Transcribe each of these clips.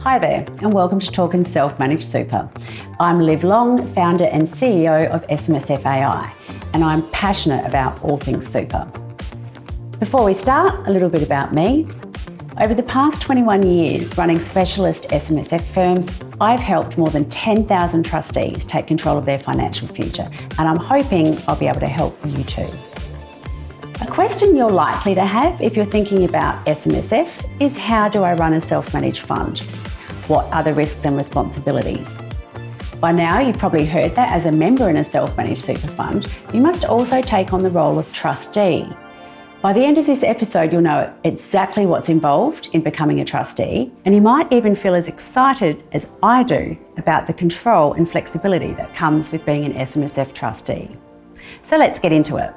Hi there, and welcome to Talkin' Self-Managed Super. I'm Liv Long, founder and CEO of SMSFAI, and I'm passionate about all things super. Before we start, a little bit about me. Over the past 21 years running specialist SMSF firms, I've helped more than 10,000 trustees take control of their financial future, and I'm hoping I'll be able to help you too. A question you're likely to have if you're thinking about SMSF is, how do I run a self-managed fund? What are the risks and responsibilities? By now, you've probably heard that as a member in a self-managed super fund, you must also take on the role of trustee. By the end of this episode, you'll know exactly what's involved in becoming a trustee, and you might even feel as excited as I do about the control and flexibility that comes with being an SMSF trustee. So let's get into it.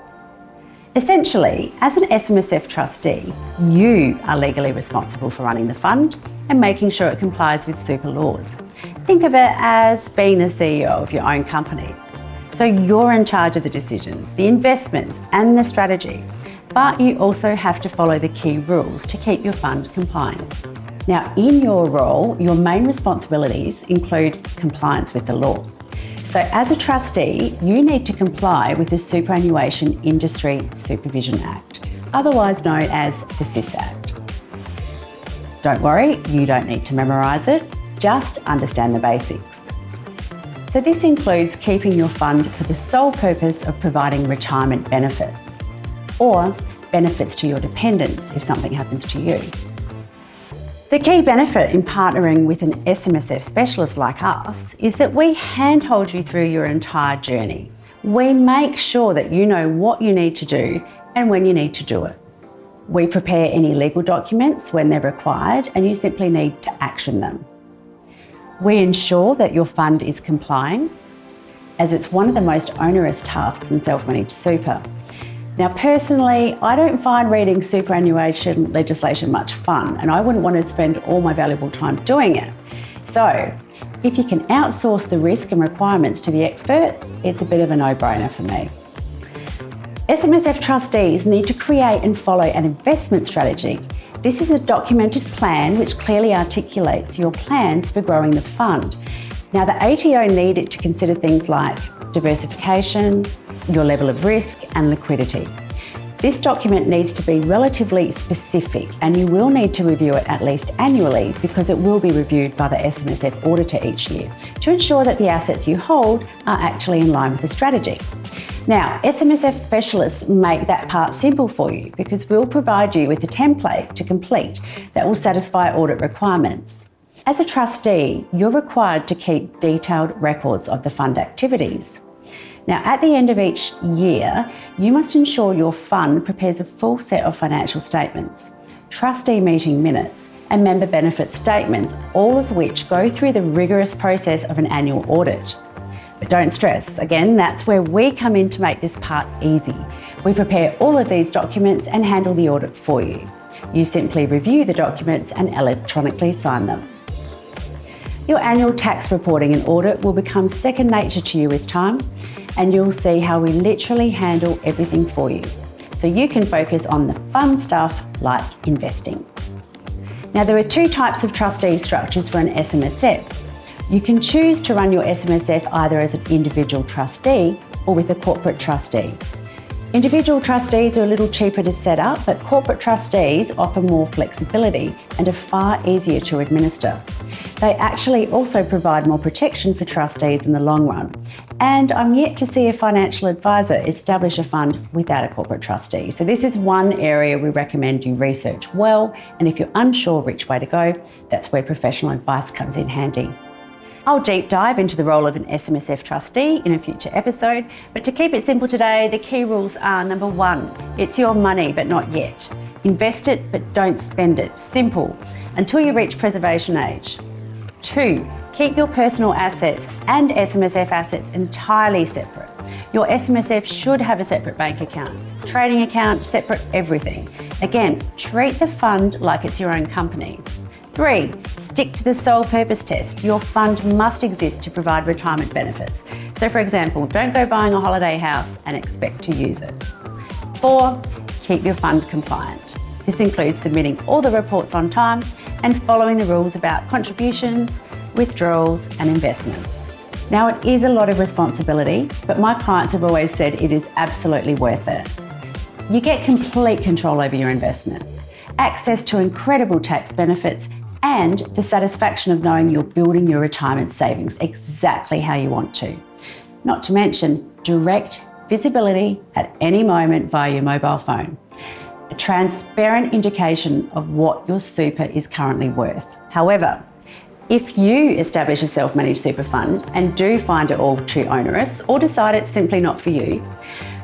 Essentially, as an SMSF trustee, you are legally responsible for running the fund and making sure it complies with super laws. Think of it as being the CEO of your own company. So you're in charge of the decisions, the investments and the strategy, but you also have to follow the key rules to keep your fund compliant. Now, in your role, your main responsibilities include compliance with the law. So as a trustee, you need to comply with the Superannuation Industry Supervision Act, otherwise known as the SIS Act. Don't worry, you don't need to memorise it, just understand the basics. So this includes keeping your fund for the sole purpose of providing retirement benefits, or benefits to your dependents if something happens to you. The key benefit in partnering with an SMSF specialist like us is that we handhold you through your entire journey. We make sure that you know what you need to do and when you need to do it. We prepare any legal documents when they're required, and you simply need to action them. We ensure that your fund is complying, as it's one of the most onerous tasks in self-managed super. Now, personally, I don't find reading superannuation legislation much fun, and I wouldn't want to spend all my valuable time doing it. So, if you can outsource the risk and requirements to the experts, it's a bit of a no-brainer for me. SMSF trustees need to create and follow an investment strategy. This is a documented plan which clearly articulates your plans for growing the fund. Now, the ATO need it to consider things like diversification, your level of risk and liquidity. This document needs to be relatively specific, and you will need to review it at least annually because it will be reviewed by the SMSF auditor each year to ensure that the assets you hold are actually in line with the strategy. Now, SMSF specialists make that part simple for you because we'll provide you with a template to complete that will satisfy audit requirements. As a trustee, you're required to keep detailed records of the fund activities. Now, at the end of each year, you must ensure your fund prepares a full set of financial statements, trustee meeting minutes, and member benefit statements, all of which go through the rigorous process of an annual audit. But don't stress, again, that's where we come in to make this part easy. We prepare all of these documents and handle the audit for you. You simply review the documents and electronically sign them. Your annual tax reporting and audit will become second nature to you with time, and you'll see how we literally handle everything for you, so you can focus on the fun stuff like investing. Now, there are two types of trustee structures for an SMSF. You can choose to run your SMSF either as an individual trustee or with a corporate trustee. Individual trustees are a little cheaper to set up, but corporate trustees offer more flexibility and are far easier to administer. They actually also provide more protection for trustees in the long run. And I'm yet to see a financial advisor establish a fund without a corporate trustee. So this is one area we recommend you research well. And if you're unsure which way to go, that's where professional advice comes in handy. I'll deep dive into the role of an SMSF trustee in a future episode, but to keep it simple today, the key rules are: number one, it's your money, but not yet. Invest it, but don't spend it. Simple, until you reach preservation age. Two, keep your personal assets and SMSF assets entirely separate. Your SMSF should have a separate bank account, trading account, separate everything. Again, treat the fund like it's your own company. 3, stick to the sole purpose test. Your fund must exist to provide retirement benefits. So for example, don't go buying a holiday house and expect to use it. 4, keep your fund compliant. This includes submitting all the reports on time and following the rules about contributions, withdrawals, and investments. Now, it is a lot of responsibility, but my clients have always said it is absolutely worth it. You get complete control over your investments, access to incredible tax benefits, and the satisfaction of knowing you're building your retirement savings exactly how you want to. Not to mention direct visibility at any moment via your mobile phone. A transparent indication of what your super is currently worth. However, if you establish a self-managed super fund and do find it all too onerous or decide it's simply not for you,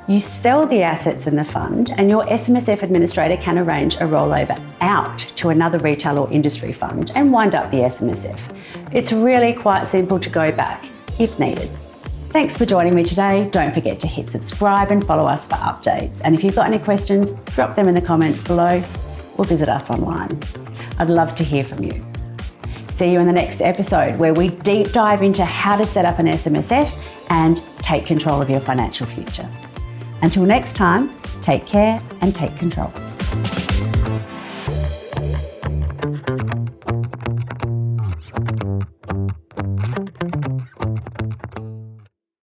you sell the assets in the fund and your SMSF administrator can arrange a rollover out to another retail or industry fund and wind up the SMSF. It's really quite simple to go back if needed. Thanks for joining me today. Don't forget to hit subscribe and follow us for updates. And if you've got any questions, drop them in the comments below or visit us online. I'd love to hear from you. See you in the next episode where we deep dive into how to set up an SMSF and take control of your financial future. Until next time, take care and take control.